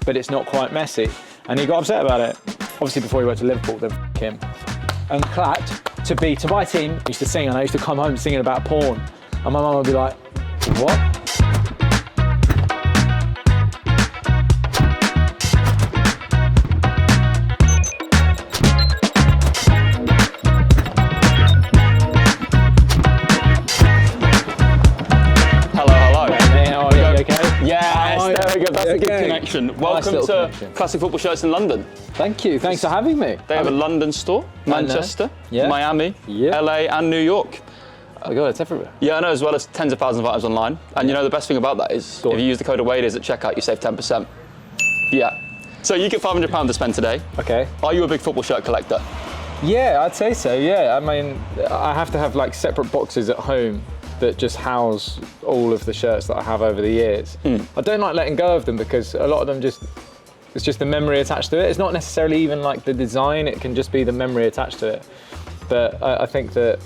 but it's not quite Messi. And he got upset about it. Obviously, before he went to Liverpool, then him. And clapped to my team. I used to sing, and I used to come home singing about porn. And my mum would be like, what? That's a good connection. Welcome to Classic Football Shirts in London. Thank you. Thanks for having me. They have a London store, Manchester, Miami, LA, and New York. Oh God, it's everywhere. Yeah, I know, as well as tens of thousands of items online. And you know the best thing about that is if you use the code AWAYDAYS at checkout, you save 10%. Yeah. So you get £500 to spend today. Okay. Are you a big football shirt collector? Yeah, I'd say so. Yeah, I mean, I have to have like separate boxes at home that just house all of the shirts that I have over the years. I don't like letting go of them because a lot of them it's just the memory attached to it. It's not necessarily even like the design, it can just be the memory attached to it. But I think that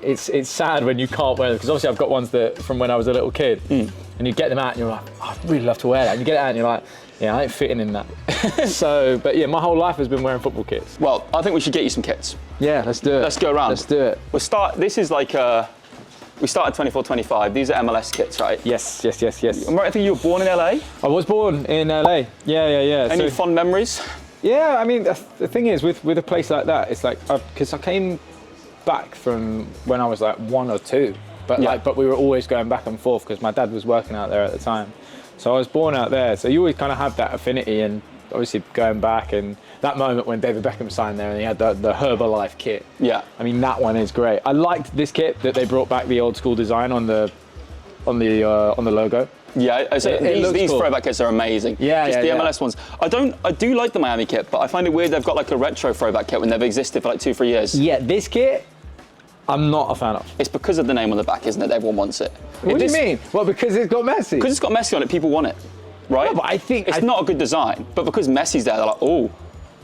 it's sad when you can't wear them, because obviously I've got ones that from when I was a little kid, and you get them out and you're like, oh, I'd really love to wear that. And you get it out and you're like, yeah, I ain't fitting in that. So, but yeah, my whole life has been wearing football kits. Well, I think we should get you some kits. Yeah, let's do it. Let's go around. Let's do it. This is like we started 24-25. These are MLS kits, right? Yes. I think you were born in LA? I was born in LA. Yeah. Any fond memories? Yeah, I mean, the thing is, with a place like that, it's like, because I came back from when I was like 1 or 2, but we were always going back and forth because my dad was working out there at the time. So I was born out there, so you always kind of have that affinity, and obviously going back, and that moment when David Beckham signed there and he had the Herbalife kit. Yeah. I mean, that one is great. I liked this kit that they brought back the old school design on the logo. Yeah, these cool. Throwback kits are amazing. Yeah, the MLS ones. I do like the Miami kit, but I find it weird they've got like a retro throwback kit when they've existed for like 2-3 years. Yeah, this kit, I'm not a fan of. It's because of the name on the back, isn't it? Everyone wants it. What do you mean? Well, because it's got Messi. Because it's got Messi on it, people want it, right? No, but I think it's not a good design, but because Messi's there, they're like, oh.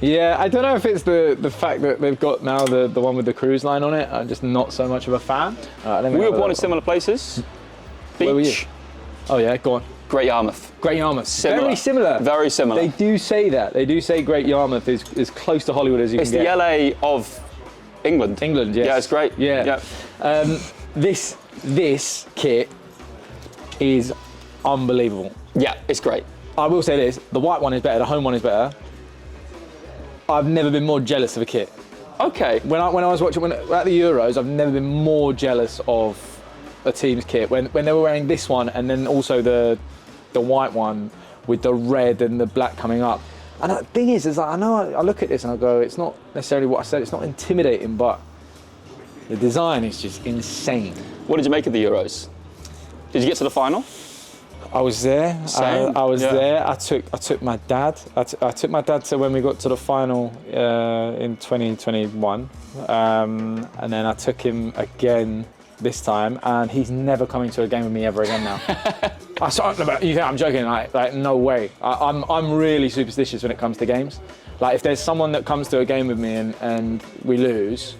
Yeah, I don't know if it's the fact that they've got now the one with the cruise line on it. I'm just not so much of a fan. We were born in similar places. Beach. Where were you? Oh yeah, go on. Great Yarmouth. Great Yarmouth. Similar. Very similar. Very similar. They do say that. They do say Great Yarmouth is as close to Hollywood as you can get. It's the LA of England. England, yes. Yeah, it's great. Yeah. This kit is unbelievable. Yeah, it's great. I will say this, the white one is better, the home one is better. I've never been more jealous of a kit. Okay. When I was watching at the Euros, I've never been more jealous of a team's kit. When they were wearing this one and then also the white one with the red and the black coming up. And the thing is like, I look at this and I go, it's not necessarily what I said, it's not intimidating, but the design is just insane. What did you make of the Euros? Did you get to the final? I was there. Same. I was there. I took my dad. I took my dad to when we got to the final in 2021, and then I took him again this time, and he's never coming to a game with me ever again now. You think I'm joking? Like no way. I'm really superstitious when it comes to games. Like if there's someone that comes to a game with me and we lose,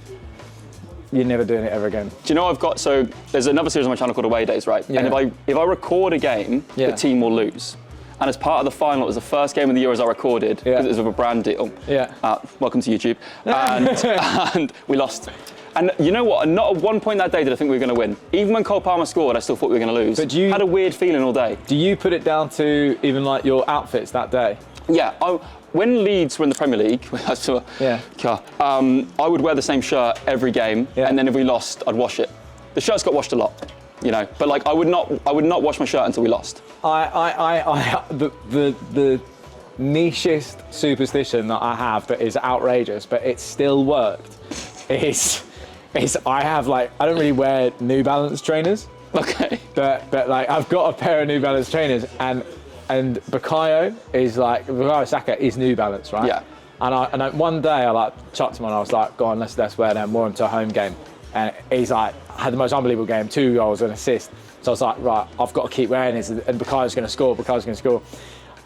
you're never doing it ever again. Do you know so there's another series on my channel called Away Days, right? Yeah. And if I record a game, the team will lose. And as part of the final, it was the first game of the Euros I recorded because it was with a brand deal. Yeah. Welcome to YouTube. And we lost. And you know what? Not at one point that day did I think we were going to win. Even when Cole Palmer scored, I still thought we were going to lose. But had a weird feeling all day. Do you put it down to even like your outfits that day? Yeah. When Leeds were in the Premier League, I would wear the same shirt every game, and then if we lost, I'd wash it. The shirts got washed a lot, you know. But like, I would not wash my shirt until we lost. The nichest superstition that I have that is outrageous, but it still worked, is I don't really wear New Balance trainers. Okay. But like I've got a pair of New Balance trainers and Bukayo Saka is New Balance, right? Yeah. And one day I chucked him on. I was like, go on, let's wear them. More into a home game. And he's like, had the most unbelievable game, 2 goals and assist. So I was like, right, I've got to keep wearing this. And Bukayo's going to score.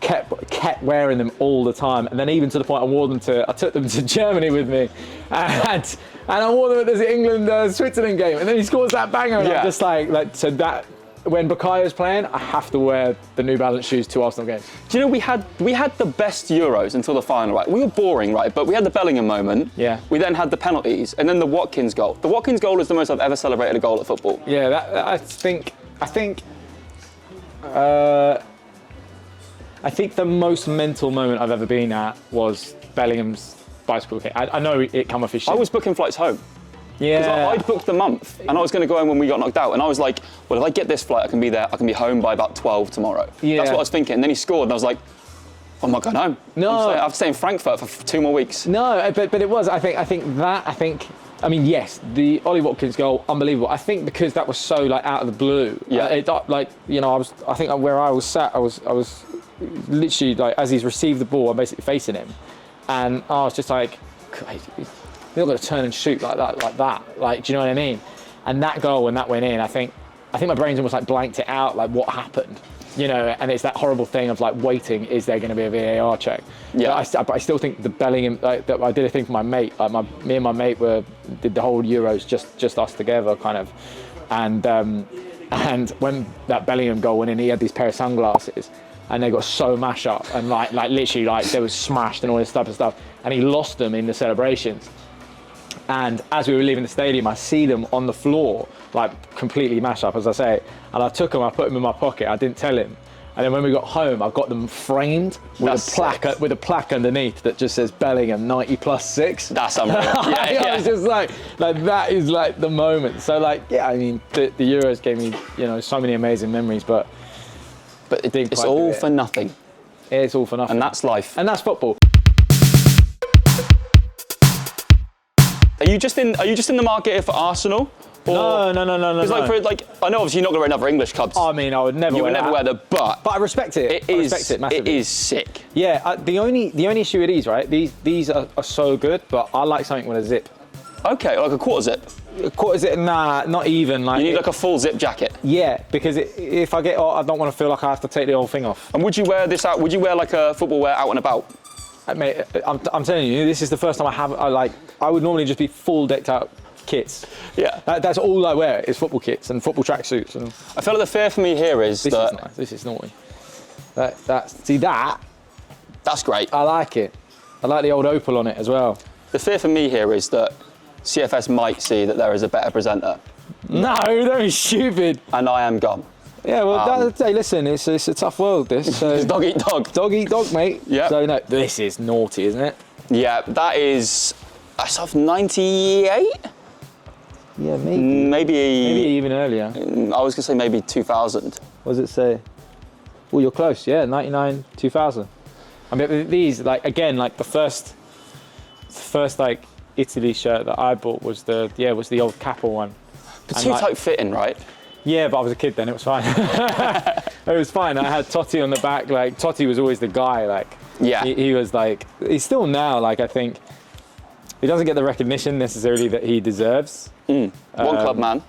Kept wearing them all the time. And then even to the point I took them to Germany with me. And I wore them at the England-Switzerland game. And then he scores that banger. And I'm just like, so that when Bakayo's playing, I have to wear the New Balance shoes to Arsenal games. Do you know we had the best Euros until the final, right? We were boring, right? But we had the Bellingham moment. Yeah. We then had the penalties, and then the Watkins goal. The Watkins goal is the most I've ever celebrated a goal at football. Yeah, I think the most mental moment I've ever been at was Bellingham's bicycle kick. I know it come off his shin. I was booking flights home. Yeah. Because I'd booked the month, and I was going to go home when we got knocked out, and I was like, well, if I get this flight, I can be home by about 12 tomorrow. Yeah. That's what I was thinking. And then he scored, and I was like, I'm not going home. No. I have to stay in Frankfurt for 2 more weeks. No, but it was. I mean, yes, the Ollie Watkins goal, unbelievable. I think because that was so like out of the blue. Yeah. I think where I was sat, I was literally like, as he's received the ball, I'm basically facing him, and I was just like, you're not going to turn and shoot like that. Like, do you know what I mean? And that goal, when that went in, I think my brain's almost like blanked it out, like what happened, you know? And it's that horrible thing of like waiting. Is there going to be a VAR check? Yeah. But I still think the Bellingham. That I did a thing for my mate. Like me and my mate did the whole Euros just us together, kind of. And when that Bellingham goal went in, he had these pair of sunglasses. And they got so mashed up, and like literally like they were smashed and all this type of stuff. And he lost them in the celebrations. And as we were leaving the stadium, I see them on the floor, like completely mashed up, as I say. And I took them, I put them in my pocket. I didn't tell him. And then when we got home, I got them framed with a plaque underneath that just says Bellingham 90+6. That's unreal. Yeah. I was just like that is like the moment. So like, yeah, I mean, the Euros gave me, so many amazing memories, but it's all for nothing. It's all for nothing. And that's life. And that's football. Are you just in the market here for Arsenal? No. Because I know obviously you're not going to wear another English clubs. I mean, I would never. You would never wear them, but I respect it. I respect it massively. It is sick. Yeah. The only issue with these, right? These are so good, but I like something with a zip. Okay, like a quarter zip. A quarter zip? Nah, not even. Like, you need like a full zip jacket. Yeah, because if I get hot, I don't want to feel like I have to take the whole thing off. And would you wear this out? Would you wear like a football wear out and about? Mate, I'm telling you, this is the first time I would normally just be full decked out kits. Yeah. That's all I wear is football kits and football tracksuits. And I feel like the fear for me here is this is nice. This is naughty. That's great. I like it. I like the old opal on it as well. The fear for me here is that CFS might see that there is a better presenter. No, don't be stupid. And I am gone. Yeah, well, hey, listen, it's a tough world, this. So it's dog eat dog. Dog eat dog, mate. Yeah. So, no, this is naughty, isn't it? Yeah, that's of 98? Yeah, maybe. Maybe even earlier. I was going to say maybe 2000. What does it say? Well, you're close, yeah, 99, 2000. I mean, these, like, again, like the first like Italy shirt that I bought was the old Capel one. But too tight fitting, right? Yeah, but I was a kid then, it was fine. It was fine. I had Totti on the back, like, Totti was always the guy, like, yeah. He was like, he's still now, like, I think, he doesn't get the recognition necessarily that he deserves. One club man.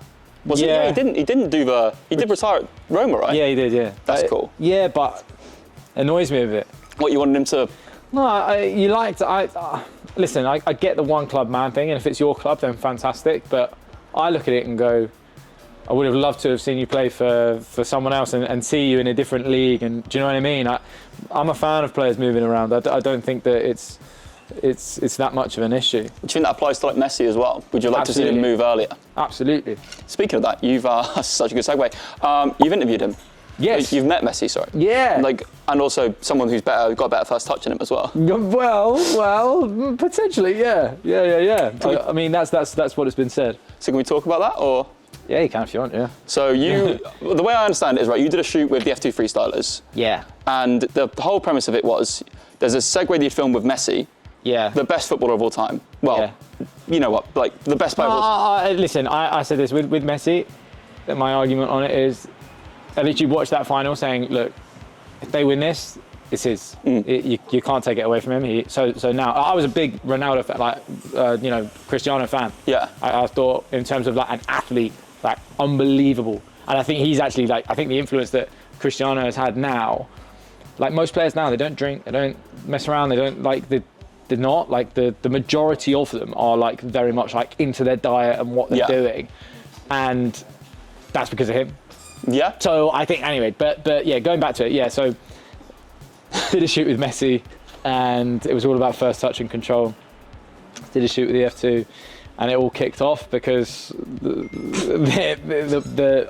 Was it? Yeah, he did retire at Roma, right? Yeah, he did, yeah. That's cool. Yeah, but annoys me a bit. What, you wanted him to? No, listen, I get the one club man thing, and if it's your club, then fantastic, but I look at it and go, I would have loved to have seen you play for someone else and see you in a different league. And do you know what I mean? I'm a fan of players moving around. I don't think that it's that much of an issue. Do you think that applies to like Messi as well? Would you like to see him move earlier? Absolutely. Speaking of that, you've such a good segue. You've interviewed him. Yes. You've met Messi, sorry. Yeah. And also someone who's got a better first touch in him as well. Well, potentially, yeah. I mean, that's what has been said. So can we talk about that, or? Yeah, you can if you want, yeah. So the way I understand it is, right, you did a shoot with the F2 Freestylers. Yeah. And the whole premise of it was, there's a segue that you filmed with Messi. Yeah. The best footballer of all time. Well, you know what, like the best player of all time. Listen, I said this with Messi, that my argument on it is, I literally watched that final saying, look, if they win this, it's his. You can't take it away from him. So now, I was a big Ronaldo fan, Cristiano fan. Yeah. I thought in terms of like an athlete, like unbelievable. And I think he's actually I think the influence that Cristiano has had now, like most players now, they don't drink, they don't mess around, they don't they're not like the majority of them are like very much like into their diet and what they're doing. And that's because of him. Yeah. So I think anyway, but yeah, going back to it, yeah. So did a shoot with Messi, and it was all about first touch and control. Did a shoot with the F2, and it all kicked off because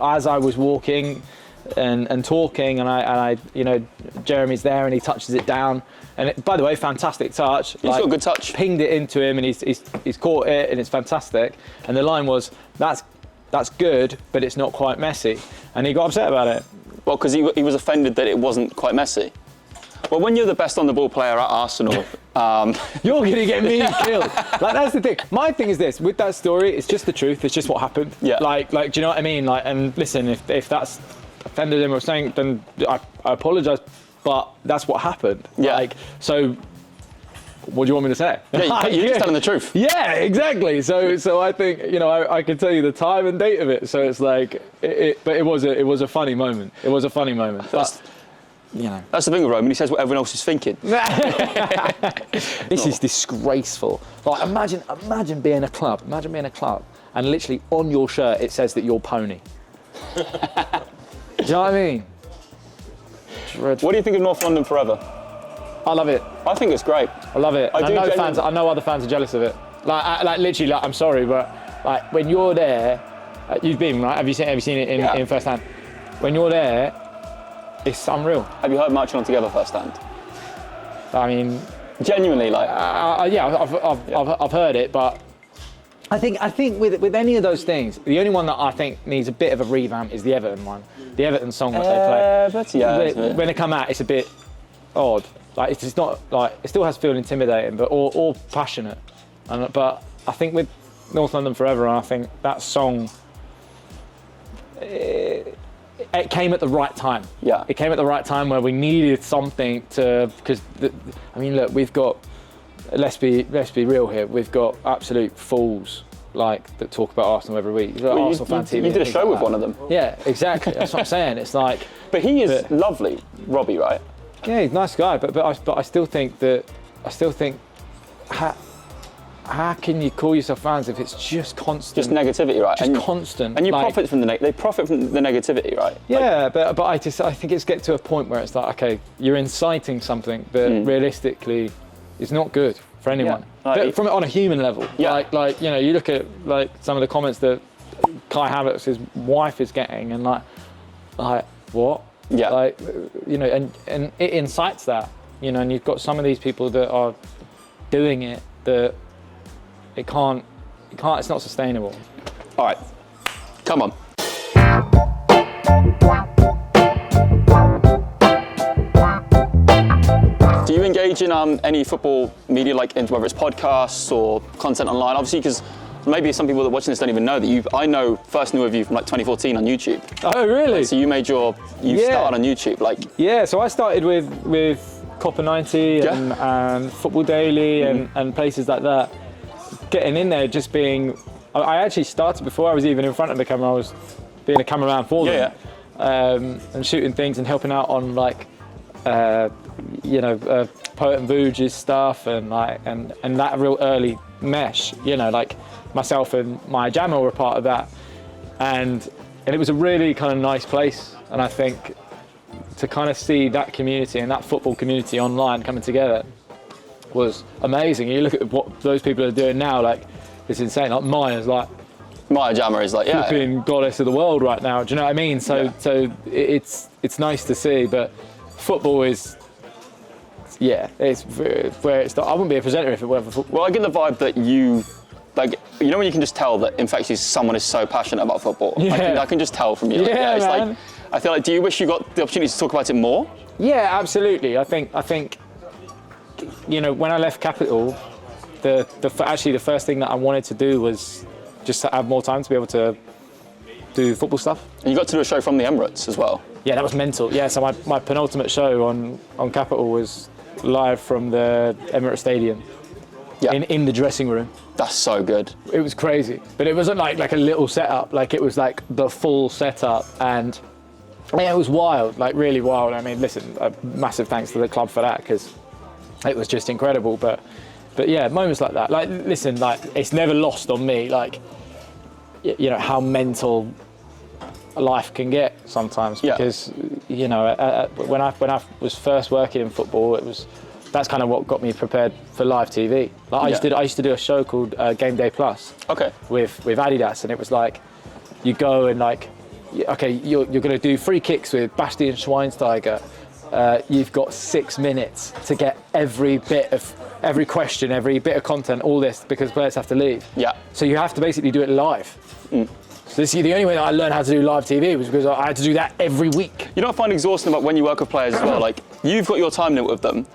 as I was walking and talking, and I Jeremy's there and he touches it down, and by the way, fantastic touch. He's got a good touch. Pinged it into him, and he's caught it, and it's fantastic. And the line was, that's good, but it's not quite Messi, and he got upset about it. Well, because he was offended that it wasn't quite Messi. Well, when you're the best on the ball player at Arsenal, you're gonna get me killed. Like, that's the thing. My thing is this: with that story, it's just the truth. It's just what happened. Yeah. Like, do you know what I mean? Like, and listen, if that's offended him or something, then I apologise. But that's what happened. Yeah. Like, so what do you want me to say? Yeah, you're just telling the truth. Yeah, exactly. So I think, I can tell you the time and date of it. So it's like, but it was a funny moment. It was a funny moment. But, that's the thing with Roman. He says what everyone else is thinking. This is disgraceful. Like, imagine being a club. Imagine being a club, and literally on your shirt it says that you're Pony. Do you know what I mean? What do you think of North London Forever? I love it. I think it's great. I love it. I know other fans are jealous of it. Like literally, I'm sorry, but like when you're there, you've been, right? Have you seen it in first hand? When you're there, it's unreal. Have you heard Marching On Together first hand? I mean, genuinely, like. I've heard it, but I think with any of those things, the only one that I think needs a bit of a revamp is the Everton one, the Everton song that they play. When they come out, it's a bit odd. Like, it's not like, it still has to feel intimidating, but or passionate. But I think with North London Forever, I think that song, it came at the right time. Yeah. It came at the right time where we needed something to, because look, we've got, let's be real here. We've got absolute fools that talk about Arsenal every week. Arsenal fan TV. You did a show with one of them. Yeah, exactly. That's what I'm saying. It's like. But he is lovely, Robbie, right? Yeah, he's a nice guy. But I still think how can you call yourself fans if it's just constant? Just negativity, right? Just constant. And you profit from they profit from the negativity, right? Yeah, but I think it's get to a point where it's like, okay, you're inciting something that realistically is not good for anyone. Yeah, but on a human level. Yeah. You look at some of the comments that Kai Havertz's wife is getting, and like what? Yeah. And it incites that, and you've got some of these people that are doing it that it's not sustainable. All right, come on. Do you engage in any football media, whether it's podcasts or content online? Obviously, because maybe some people that are watching this don't even know that I first knew of you from 2014 on YouTube. Oh, really? So you started on YouTube, Yeah, so I started with Copper 90 and Football Daily and places like that. Getting in there, just being. I actually started before I was even in front of the camera. I was being a cameraman for them, and shooting things and helping out on Poet and Voog's stuff and that real early mesh. Myself and my jammer were a part of that, and it was a really kind of nice place. And I think to kind of see that community and that football community online coming together was amazing. You look at what those people are doing now, it's insane. Maya Jammer is flipping goddess of the world right now. Do you know what I mean? So it's nice to see, but football is. Yeah, it's where it's. I wouldn't be a presenter if it weren't for football. Well, I get the vibe that you. When you can just tell that, in fact, someone is so passionate about football. Yeah. I can just tell from you. It's man. I feel do you wish you got the opportunity to talk about it more? Yeah, absolutely. I think when I left Capital, the first thing that I wanted to do was just to have more time to be able to do football stuff. And you got to do a show from the Emirates as well. Yeah, that was mental. Yeah, so my penultimate show on Capital was live from the Emirates Stadium. Yeah. In the dressing room. That's so good. It was crazy, but it wasn't like a little setup. It was the full setup, and it was wild, really wild. I mean, listen, massive thanks to the club for that, because it was just incredible. But yeah, moments like that. It's never lost on me. How mental life can get sometimes, because you know, when I was first working in football, that's kind of what got me prepared for live TV. Like I used to do a show called Game Day Plus. Okay. With Adidas, and it was like, you go and like, okay, you're going to do free kicks with Bastian Schweinsteiger. You've got 6 minutes to get every question, every bit of content, all this, because players have to leave. Yeah. So you have to basically do it live. So the only way that I learned how to do live TV was because I had to do that every week. You know what I find exhausting about when you work with players as well? Like, you've got your time limit with them.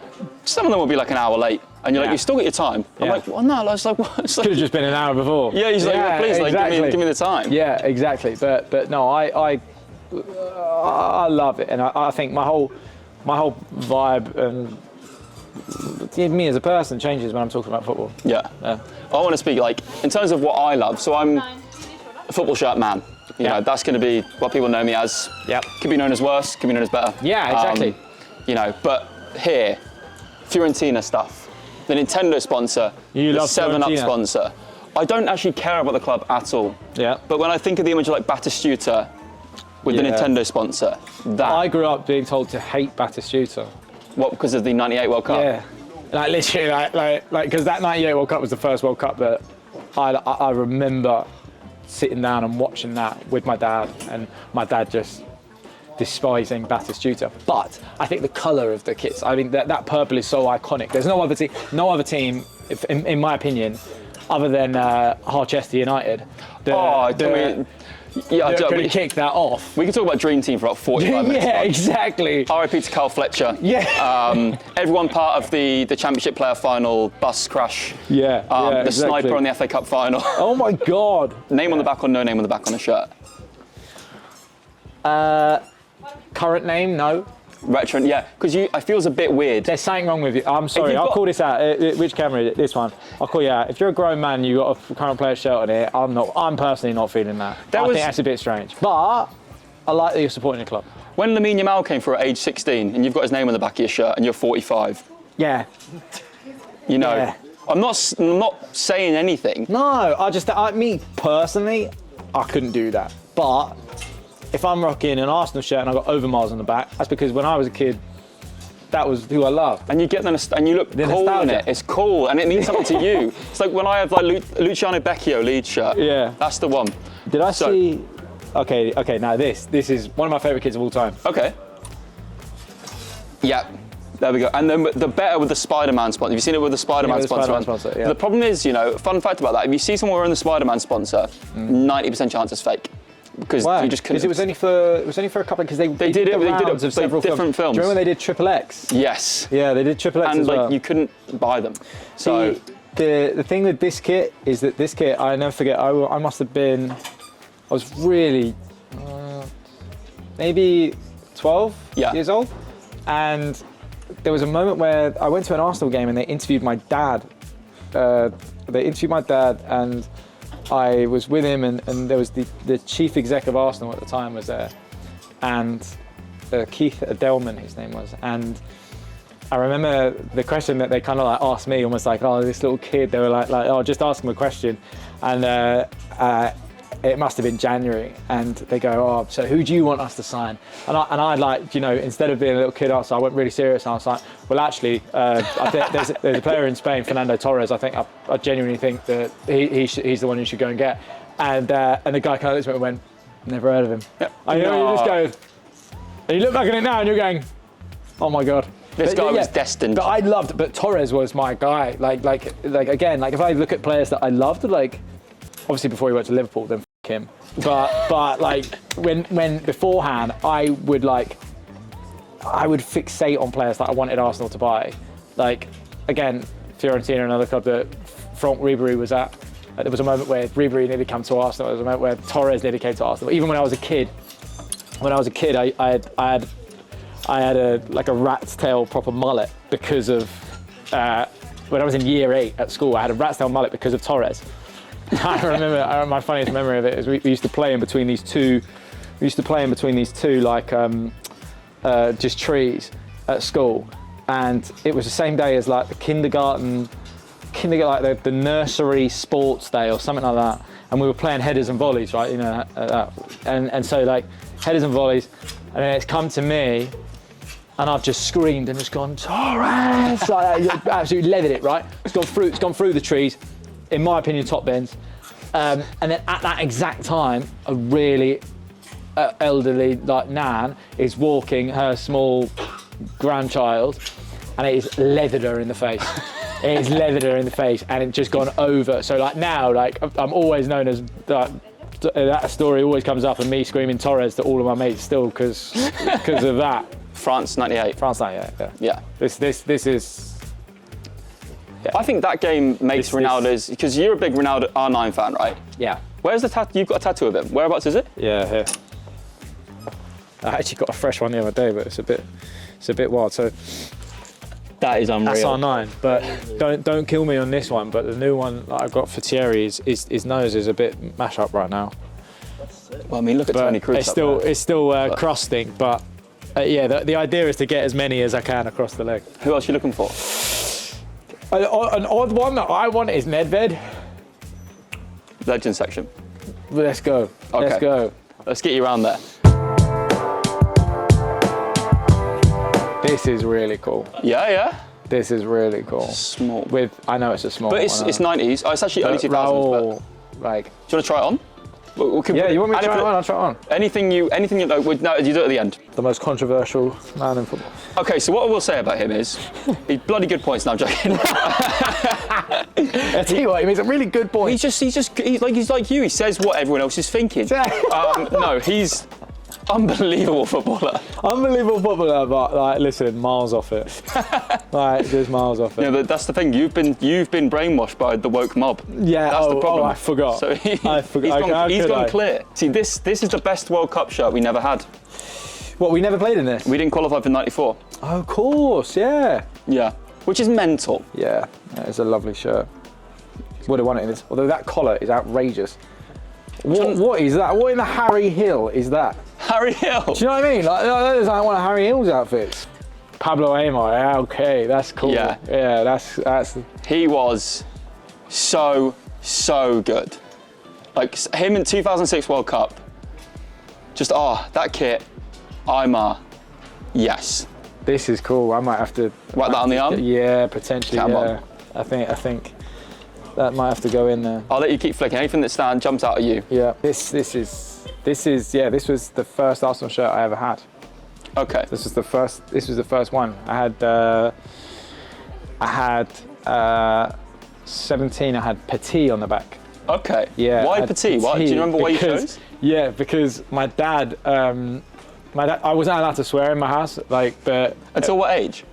Some of them will be like an hour late, and you're like, you still got your time. I'm like, well, no, it's like, what? It's like, could have just been an hour before. Yeah, he's like, well, please, exactly. like, give me the time. Yeah, exactly. But no, I love it, and I think my whole vibe and me as a person changes when I'm talking about football. Yeah. I want to speak, like, in terms of what I love. So I'm a football shirt man. You know, that's going to be what people know me as. Yep. Could be known as worse, could be known as better. Yeah, exactly. You know, but here, Fiorentina stuff, the Nintendo sponsor, the 7-Up sponsor. I don't actually care about the club at all. Yeah. But when I think of the image of like Batistuta with the Nintendo sponsor, that. I grew up being told to hate Batistuta. What, because of the '98 World Cup? Yeah. Like literally, like because that '98 World Cup was the first World Cup that I remember sitting down and watching that with my dad, and my dad just despising Batistuta. But I think the colour of the kits, I mean, that purple is so iconic. There's no other team, in my opinion, other than Harchester United. Could kick that off. We can talk about Dream Team for about 45 minutes. Yeah, exactly. RIP to Carl Fletcher. Yeah. Everyone part of the Championship player final bus crash. Yeah. The exactly. sniper on the FA Cup final. Oh my God. Name on the back or no name on the back on the shirt? Current name, no. Retro, yeah, because I feels a bit weird. There's something wrong with you. I'm sorry, I'll call this out. Which camera is it? This one. I'll call you out. If you're a grown man, you got a current player shirt on it, I'm personally not feeling that. I think that's a bit strange. But I like that you're supporting the club. When Lamine Yamal came through at age 16 and you've got his name on the back of your shirt and you're 45. Yeah. You know, yeah. I'm not saying anything. No, me personally, I couldn't do that. But if I'm rocking an Arsenal shirt and I've got Overmars on the back, that's because when I was a kid, that was who I loved. And you get and you look cool in it. It's cool, and it means something to you. It's like when I have like Luciano Becchio Leeds shirt. Yeah. That's the one. Did I see? Okay. Now this is one of my favourite kids of all time. Okay. Yeah. There we go. And then the better with the Spider-Man sponsor. Have you seen it with the Spider-Man sponsor? Yeah. The problem is, fun fact about that, if you see someone wearing the Spider-Man sponsor, 90% chance it's fake. Because you just couldn't. Because it was only for a couple. Because they did it of several different films. Do you remember when they did Triple X? Yes. Yeah, they did Triple X as well. And you couldn't buy them. So the thing with this kit is that this kit, I never forget. I must have been, I was really maybe 12 years old, and there was a moment where I went to an Arsenal game and they interviewed my dad. And I was with him, and there was the chief exec of Arsenal at the time was there, and Keith Adelman, his name was. And I remember the question that they kind of like asked me, almost like, oh, this little kid. They were like, oh, just ask him a question, and it must have been January, and they go, oh, so who do you want us to sign? And I like, instead of being a little kid, I went really serious, and I was like, well, actually, I think there's a player in Spain, Fernando Torres. I think I genuinely think that he's the one you should go and get. And the guy kind of looked at me and went, never heard of him. Yep. And you just go, and you look back at it now, and you're going, oh my God. This guy was destined. But Torres was my guy. Like again, like if I look at players that I loved, like obviously before he went to Liverpool, then him. But like when beforehand, I would fixate on players that I wanted Arsenal to buy. Like again, Fiorentina, another club that Franck Ribéry was at. There was a moment where Ribéry nearly came to Arsenal. There was a moment where Torres nearly came to Arsenal. Even when I was a kid, I had a rat's tail proper mullet because of when I was in year 8 at school. I had a rat's tail mullet because of Torres. I remember my funniest memory of it is we used to play in between these two. Like just trees at school, and it was the same day as like the kindergarten kindergarten, like the nursery sports day or something like that, and we were playing headers and volleys, right? You know, and so like headers and volleys, and then it's come to me, and I've just screamed and just gone Torres, like that, absolutely leathered it, right? It's gone through the trees, in my opinion, top bins, and then at that exact time, a really elderly like nan is walking her small grandchild, and it is leathered her in the face. It is leathered her in the face, and it's just gone over. So like now, like I'm always known as that story always comes up, and me screaming Torres to all of my mates still because of that. France '98. France '98. Yeah. Yeah. This is. Yeah. I think that game makes Ronaldo's, because you're a big Ronaldo R9 fan, right? Yeah. Where's the tattoo? You've got a tattoo of him. Whereabouts is it? Yeah, here. I actually got a fresh one the other day, but it's a bit wild. So. That is unreal. That's R9, but don't kill me on this one. But the new one that I've got for Thierry, his nose is a bit mash up right now. Well, I mean, look at Tony Cruz. It's still crusting, but yeah, the idea is to get as many as I can across the leg. Who else are you looking for? An odd one that I want is Nedved. Legend section. Let's go. Okay. Let's go. Let's get you around there. This is really cool. Yeah. This is really cool. Small. I know it's a small. But it's 90s. Oh, it's actually early 2000s. Like. Do you want to try it on? Yeah, you want me to try it on? I'll try it on. Anything you know. No, you do it at the end. The most controversial man in football. Okay, so what I will say about him is, he's bloody good points. Now I'm joking. I tell you what, he makes a really good point. He's like you. He says what everyone else is thinking. No, he's unbelievable footballer. Unbelievable footballer, but like, listen, miles off it. Like, just miles off it. Yeah, but that's the thing. You've been brainwashed by the woke mob. Yeah, that's the problem. I forgot. So he's gone clear. See, this is the best World Cup shirt we never had. What, we never played in this? We didn't qualify for '94. Oh, of course, yeah. Yeah, which is mental. Yeah, it's a lovely shirt. Would have won it in this. Although that collar is outrageous. What is that? What in the Harry Hill is that? Harry Hill. Do you know what I mean? That is like one of Harry Hill's outfits. Pablo Aimar. Yeah, okay, that's cool. Yeah, that's. He was so good. Like him in 2006 World Cup. Just that kit. Aimar. Yes. This is cool. I might have to whack that on the arm. Yeah, potentially. Come on. I think that might have to go in there. I'll let you keep flicking. Anything that jumps out at you. Yeah. This was the first Arsenal shirt I ever had. Okay. This was the first one. I had 17. I had Petit on the back. Okay. Yeah. Why Petit? Why? Do you remember why you chose? Yeah, because my dad. I wasn't allowed to swear in my house, but. Until what age?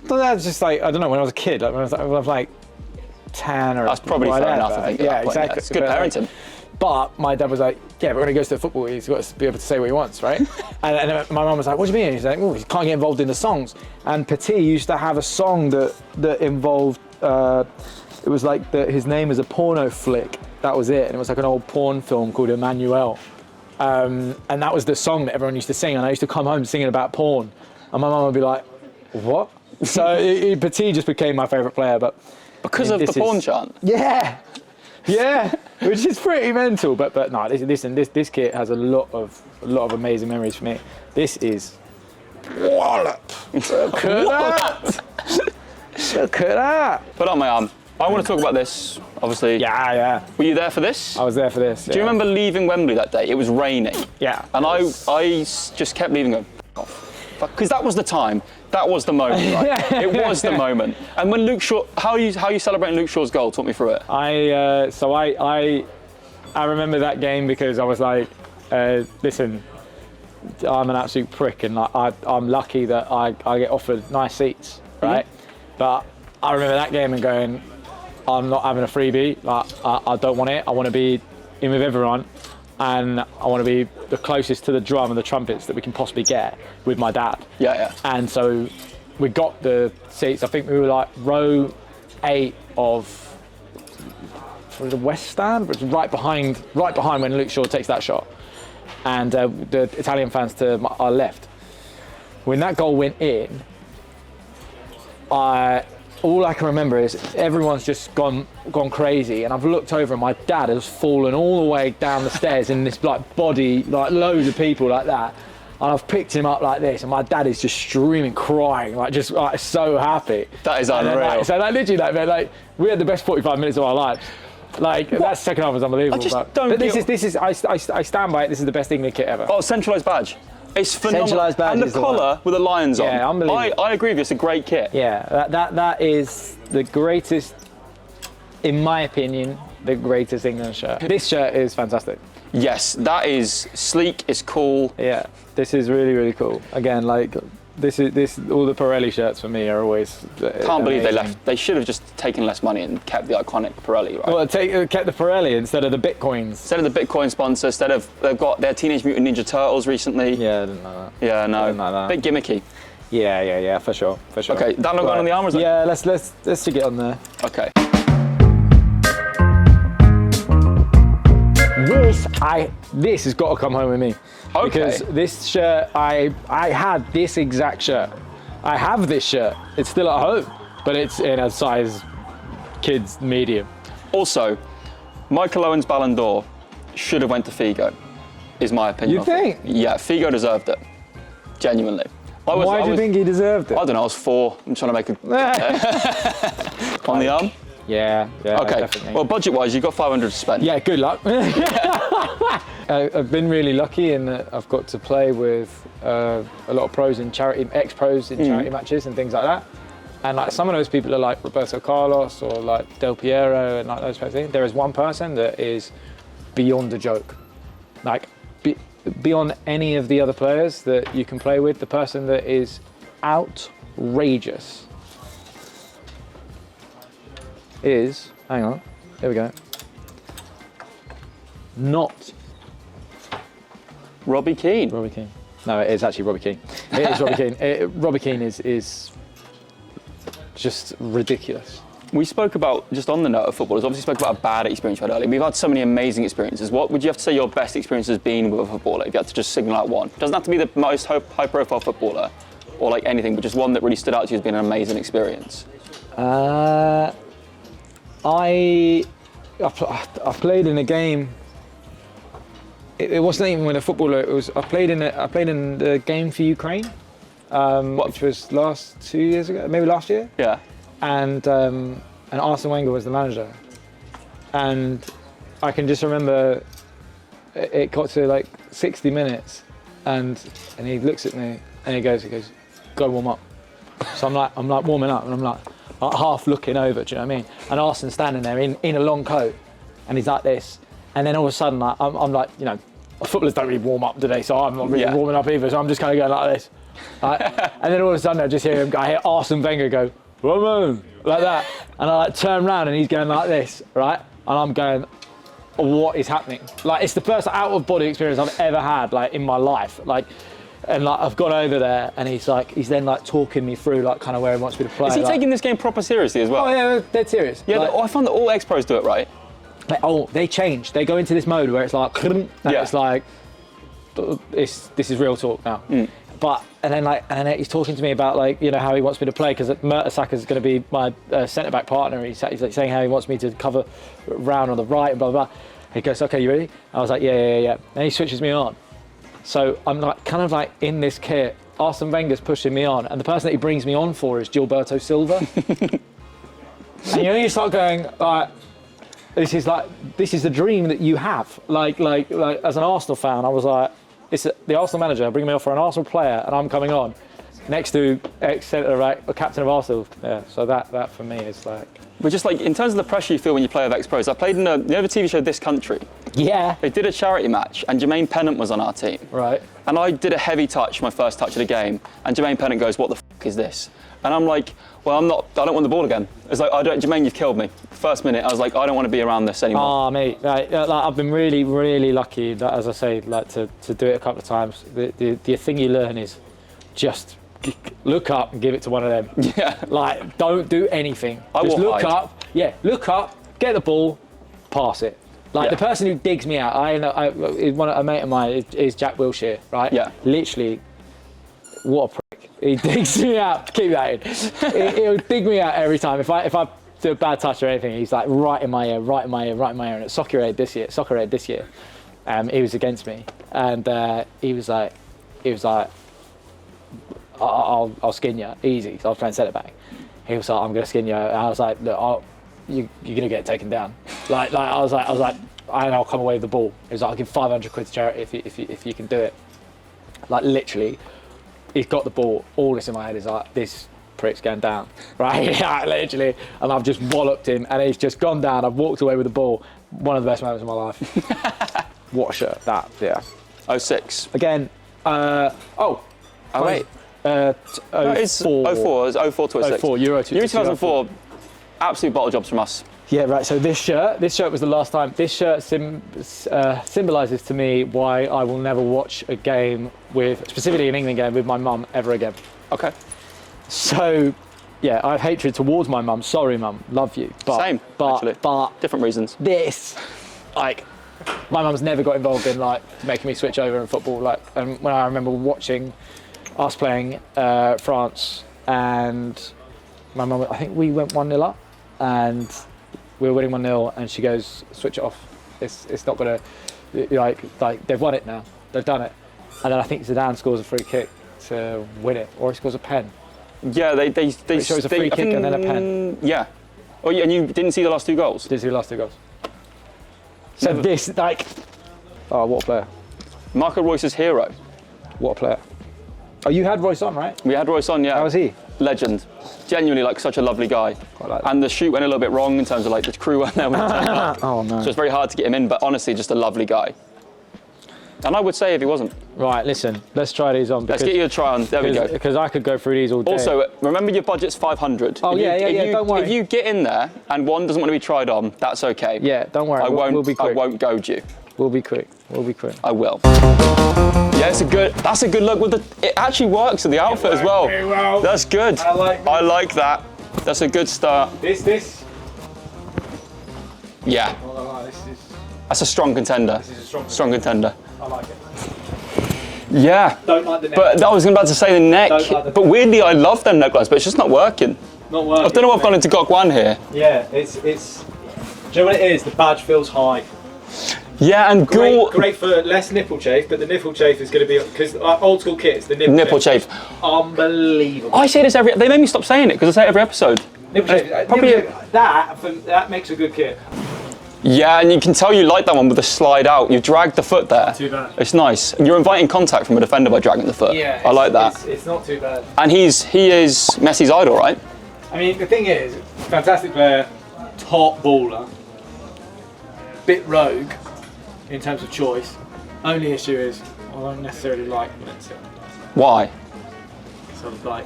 That's just like, I don't know, when I was a kid, like when I was like 10 or. That's probably fair enough, I think. Yeah, exactly. It's good parenting. But my dad was like, yeah, but when he goes to football, he's got to be able to say what he wants, right? and my mum was like, what do you mean? He's like, well, he can't get involved in the songs. And Petit used to have a song that involved, it was like his name is a porno flick. That was it. And it was like an old porn film called Emmanuel. And that was the song that everyone used to sing. And I used to come home singing about porn. And my mum would be like, what? So Petit just became my favourite player. But because of the porn chant? Yeah. Yeah, which is pretty mental, but no. Listen, this kit has a lot of amazing memories for me. This is wallop. Look at that. Look at that. Put it on my arm. I want to talk about this. Obviously. Yeah. Were you there for this? I was there for this. Do you remember leaving Wembley that day? It was raining. Yeah. And I just kept leaving going, off. Because that was the time. That was the moment, right? It was the moment. And when Luke Shaw, how are you celebrating Luke Shaw's goal? Talk me through it. I remember that game because I was like, listen, I'm an absolute prick, and I'm lucky that I get offered nice seats, right? Mm-hmm. But I remember that game and going, I'm not having a freebie. Like, I don't want it. I want to be in with everyone. And I want to be the closest to the drum and the trumpets that we can possibly get with my dad. Yeah. And so we got the seats. I think we were like row 8 of the West Stand, which is right behind when Luke Shaw takes that shot. And the Italian fans to our left. When that goal went in, all I can remember is everyone's just gone crazy, and I've looked over and my dad has fallen all the way down the stairs in this like body, like loads of people like that. And I've picked him up like this, and my dad is just streaming, crying, like just like so happy. That is unreal. Like, so like literally, like, man, like we had the best 45 minutes of our lives. Like that second half was unbelievable. I just but don't. This is I stand by it. This is the best England kit ever. Oh, centralised badge. It's phenomenal. Centralised badge and the is the collar one. with the lions on. Yeah, unbelievable. I agree with you. It's a great kit. Yeah, that is the greatest, in my opinion, the greatest England shirt. This shirt is fantastic. Yes, that is sleek. It's cool. Yeah, this is really, really cool. Again, like this all the Pirelli shirts for me are always. Can't believe they left. They should have just taken less money and kept the iconic Pirelli, right? Well, kept the Pirelli instead of the Bitcoins. Instead of the Bitcoin sponsor, they've got their Teenage Mutant Ninja Turtles recently. Yeah, I didn't know that. Yeah, no, didn't like that. Bit gimmicky. Yeah, for sure. Okay, that logo on the arm, or is it? Yeah, let's stick it on there. Okay. This has got to come home with me. Okay. Because this shirt, I had this exact shirt. I have this shirt. It's still at home, but it's in a size kids medium. Also, Michael Owen's Ballon d'Or should have went to Figo, is my opinion. You think? Yeah, Figo deserved it. Genuinely. Why do you think he deserved it? I don't know, I was 4. I'm trying to make a... on the arm? Yeah, okay. Definitely. Well, budget-wise, you've got 500 to spend. Yeah, good luck. I've been really lucky in that I've got to play with a lot of pros in charity, ex-pros in charity matches and things like that. And like some of those people are like Roberto Carlos or like Del Piero and like those types of things. There is one person that is beyond a joke. Like beyond any of the other players that you can play with, the person that is outrageous is, hang on, here we go, not Robbie Keane. Robbie Keane. No, it is actually Robbie Keane. It is Robbie Keane. Robbie Keane is just ridiculous. We spoke about, just on the note of footballers, obviously spoke about a bad experience you had earlier. We've had so many amazing experiences. What would you have to say your best experience has been with a footballer, if you had to just single out one? It doesn't have to be the most high-profile footballer or like anything, but just one that really stood out to you as being an amazing experience. I played in a game. It wasn't even with a footballer. It was I played in the game for Ukraine, which was 2 years ago, maybe last year. Yeah. And Arsene Wenger was the manager, and I can just remember it got to like 60 minutes, and he looks at me and he goes, go warm up. So I'm like warming up, and I'm like half looking over, do you know what I mean? And Arsene's standing there in a long coat, and he's like this, and then all of a sudden I'm like, you know, footballers don't really warm up today, so I'm not really warming up either, so I'm just kind of going like this, right? And then all of a sudden I just hear I hear Arsene Wenger go, Roman, like that, and I like turn around and he's going like this, right? And I'm going, what is happening? Like it's the first out of body experience I've ever had, like in my life, like. And like I've gone over there, and he's then like talking me through like kind of where he wants me to play. Is he taking this game proper seriously as well? Oh yeah, dead serious. Yeah, like, I find that all ex-pros do it, right? Like, they change. They go into this mode where it's like, and it's like, this is real talk now. But and then he's talking to me about like, you know, how he wants me to play, because Mertesacker is going to be my centre back partner. He's like saying how he wants me to cover round on the right and blah blah blah. He goes, okay, you ready? I was like, yeah. And he switches me on. So I'm like kind of like in this kit. Arsene Wenger's pushing me on, and the person that he brings me on for is Gilberto Silva. And you know, you start going like, this is the dream that you have. Like as an Arsenal fan, I was like, it's the Arsenal manager bringing me on for an Arsenal player, and I'm coming on next to ex-centre right, captain of Arsenal. Yeah, so that for me is like. But just like in terms of the pressure you feel when you play with ex-pros, I played in the TV show This Country. Yeah. They did a charity match, and Jermaine Pennant was on our team. Right. And I did a heavy touch, my first touch of the game, and Jermaine Pennant goes, "What the f*** is this?" And I'm like, "Well, I don't want the ball again." It's like, Jermaine, you've killed me. First minute, I was like, I don't want to be around this anymore. Oh, mate, like I've been really, really lucky that, as I say, like to do it a couple of times. The thing you learn is just look up and give it to one of them. Yeah. Like, don't do anything. Just look up. Yeah, look up, get the ball, pass it. Like the person who digs me out, a mate of mine is Jack Wilshere, right? Yeah. Literally, what a prick. He digs me out. Keep that in. He'll dig me out every time. If I do a bad touch or anything, he's like right in my ear. And at Soccer Aid this year, he was against me, and he was like, I'll skin you easy. So I was playing centre back. He was like, I'm gonna skin you. And I was like, look, you're gonna get taken down. Like I was like, and I'll come away with the ball. He was like, I'll give 500 quid to charity if you can do it. Like literally, he's got the ball. All this in my head is like, this prick's going down, right? Yeah, literally. And I've just walloped him, and he's just gone down. I've walked away with the ball. One of the best moments of my life. What a shirt that? Yeah. 06. Again. Oh wait. It's 04. It's 04 to 06. 04, Euro 2004. Absolute bottle jobs from us. Yeah, right. So this shirt was the last time. This shirt symbolises to me why I will never watch a game specifically an England game with my mum ever again. Okay. So, yeah, I have hatred towards my mum. Sorry, mum. Love you. Same, actually. But different reasons. This, like, my mum's never got involved in like making me switch over in football. Like, and when I remember watching us playing France, and my mum, I think we went 1-0 up, and we were winning 1-0, and she goes, "Switch it off. It's not gonna like they've won it now. They've done it." And then I think Zidane scores a free kick to win it, or he scores a pen. Yeah, they shows a free kick and then a pen. Yeah. Oh, yeah, and you didn't see the last two goals? Didn't see the last two goals. So this, like, oh, what a player. Marco Reus's hero. What a player. Oh, you had Royce on, right? We had Royce on, yeah. How was he? Legend. Genuinely, like, such a lovely guy. Quite like that. And the shoot went a little bit wrong in terms of, like, the crew weren't there when it turned up. Oh, no. So it's very hard to get him in, but honestly, just a lovely guy. And I would say if he wasn't. Right, listen, let's try these on. Let's get you a try on. There we go. Because I could go through these all day. Also, remember your budget's 500. Oh, don't worry. If you get in there and one doesn't want to be tried on, that's okay. Yeah, don't worry. We'll be quick. I won't goad you. We'll be quick. I will. Yeah, that's a good look. It actually works with the outfit as well. Very well. That's good. I like that. That's a good start. This. Yeah. That's a strong contender. This is a strong contender. I like it. Yeah. Don't like the neck. But I was about to say the neck. But weirdly, I love them necklines, but it's just not working. Not working. I don't know what I've gone into Gok1 here. Yeah, it's. Do you know what it is? The badge feels high. Yeah, and great for less nipple chafe, but the nipple chafe is going to be because old school kits, the nipple chafe. Unbelievable. I say this they made me stop saying it because I say it every episode. Nipple chafe. That makes a good kit. Yeah, and you can tell you like that one with the slide out. You've dragged the foot there. Too bad. It's nice. And you're inviting contact from a defender by dragging the foot. Yeah, I like that. It's not too bad. And he is Messi's idol, right? I mean, the thing is, fantastic player, top baller, bit rogue in terms of choice. Only issue is, I don't necessarily like Valencia. Why? Sort of like,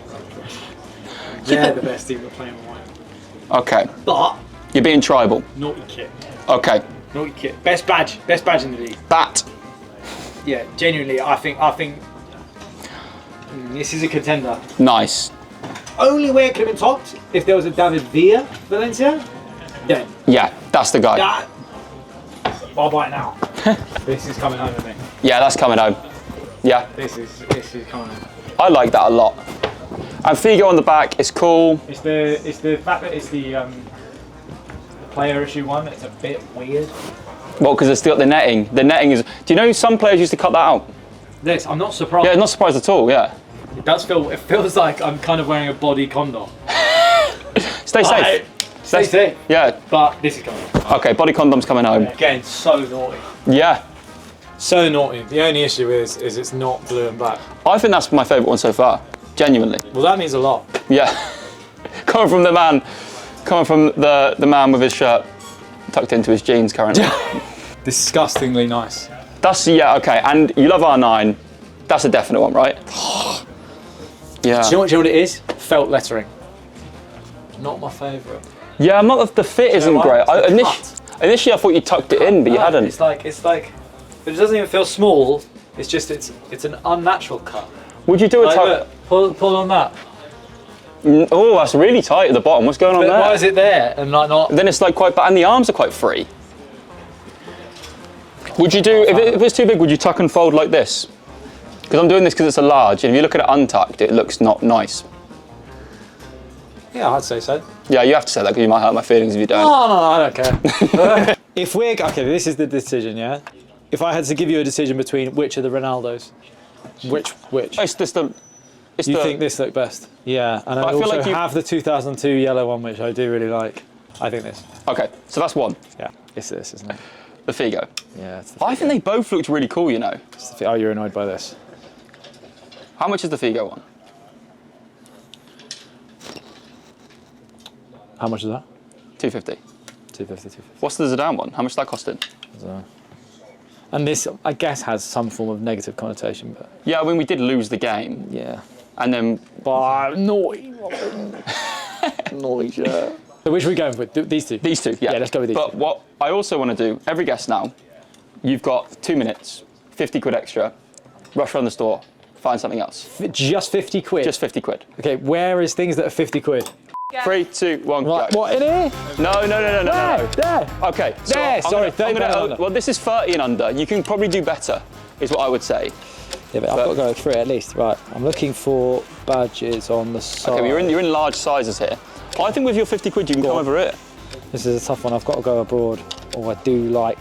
they're the best team that play in white. Okay. But you're being tribal. Naughty kit. Okay. Naughty kit. Best badge in the league. Bat. Yeah, genuinely, I think this is a contender. Nice. Only way it could have been topped if there was a David Villa Valencia. Then. Yeah, that's the guy. I'll buy it now. This is coming home with me. Yeah, that's coming home. Yeah. This is coming home. I like that a lot. And Figo on the back is cool. It's the fact that it's the player issue one. It's a bit weird. Well, because it's still the netting. The netting is. Do you know some players used to cut that out? This, I'm not surprised. Yeah, not surprised at all. Yeah. It does feel. It feels like I'm kind of wearing a body condom. Stay safe. Stay safe. Yeah. But this is coming. Okay, body condom's coming home. Again, so naughty. Yeah. So naughty. The only issue is it's not blue and black. I think that's my favourite one so far. Genuinely. Well, that means a lot. Yeah. Coming from the man with his shirt tucked into his jeans currently. Disgustingly nice. That's, yeah, okay. And you love R9. That's a definite one, right? Yeah. Do you know what it is? Felt lettering. Not my favourite. Yeah, I'm not. The fit isn't great. Initially, I thought you tucked it in, but you hadn't. It's like, but it doesn't even feel small. It's just, it's an unnatural cut. Would you do a tuck? Pull on that. Oh, that's really tight at the bottom. What's going on there? Why is it there and like not? Then it's like quite, and the arms are quite free. Would you do, if it was too big, would you tuck and fold like this? Because I'm doing this because it's a large, and if you look at it untucked, it looks not nice. Yeah, I'd say so. Yeah, you have to say that because you might hurt my feelings if you don't. No, I don't care. If we're, okay, this is the decision, yeah? If I had to give you a decision between which of the Ronaldos, which? It's You think this looked best? Yeah, and I also have the 2002 yellow one, which I do really like. I think this. Okay, so that's one. Yeah, it's this, isn't it? The Figo. Yeah, it's the Figo. I think they both looked really cool, you know. Oh, you're annoyed by this. How much is the Figo one? How much is that? 250. 250. What's the Zidane one? How much that costing? And this, I guess, has some form of negative connotation, but... Yeah, I mean, we did lose the game. Yeah. And then... But naughty. Naughty, yeah. So which are we going with? These two? These two, yeah. Yeah, let's go with these two. But what I also want to do, every guest now, you've got 2 minutes, 50 quid extra, rush around the store, find something else. Just 50 quid? Just 50 quid. Okay, where is things that are 50 quid? 3, 2, 1, right, go. What, in here? No. There. Okay, so there, sorry, 30 under. well, this is 30 and under. You can probably do better, is what I would say. Yeah, but I've got to go through it at least. Right, I'm looking for badges on the side. Okay, you're in large sizes here. I think with your 50 quid, you can come over here. This is a tough one. I've got to go abroad. Oh, I do like...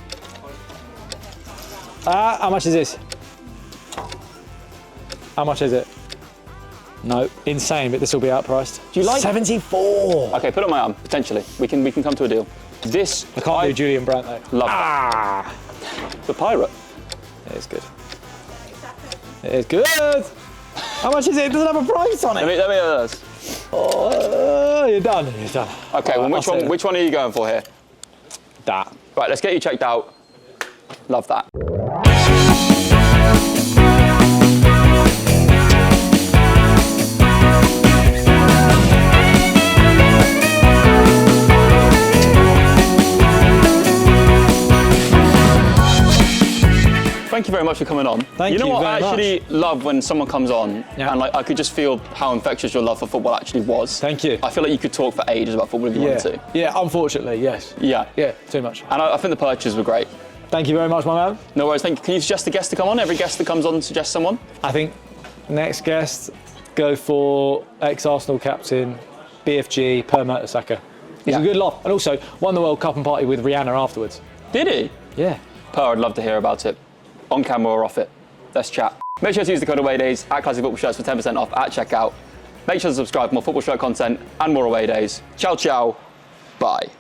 how much is this? How much is it? No, insane, but this will be outpriced. Do you like 74? Okay, put it on my arm, potentially. We can come to a deal. This... I can't do Julian Brandt, though. Love that. The pirate. It is good. It is good. How much is it? It doesn't have a price on it. Let me have this. Oh, you're done. Okay, well, which one are you going for here? That. Right, let's get you checked out. Love that. Thank you very much for coming on. Thank you know what very I actually love when someone comes on and like I could just feel how infectious your love for football actually was. Thank you. I feel like you could talk for ages about football if you wanted to. Yeah, unfortunately, yes. Yeah. Yeah, too much. And I think the purchases were great. Thank you very much, my man. No worries, thank you. Can you suggest a guest to come on? Every guest that comes on suggest someone? I think next guest, go for ex-Arsenal captain, BFG, Per Mertesacker. He's a good laugh. And also, won the World Cup and party with Rihanna afterwards. Did he? Yeah. Per, I'd love to hear about it. On camera or off it. Let's chat. Make sure to use the code away days at Classic Football Shirts for 10% off at checkout. Make sure to subscribe for more football shirt content and more away days. Ciao, ciao. Bye.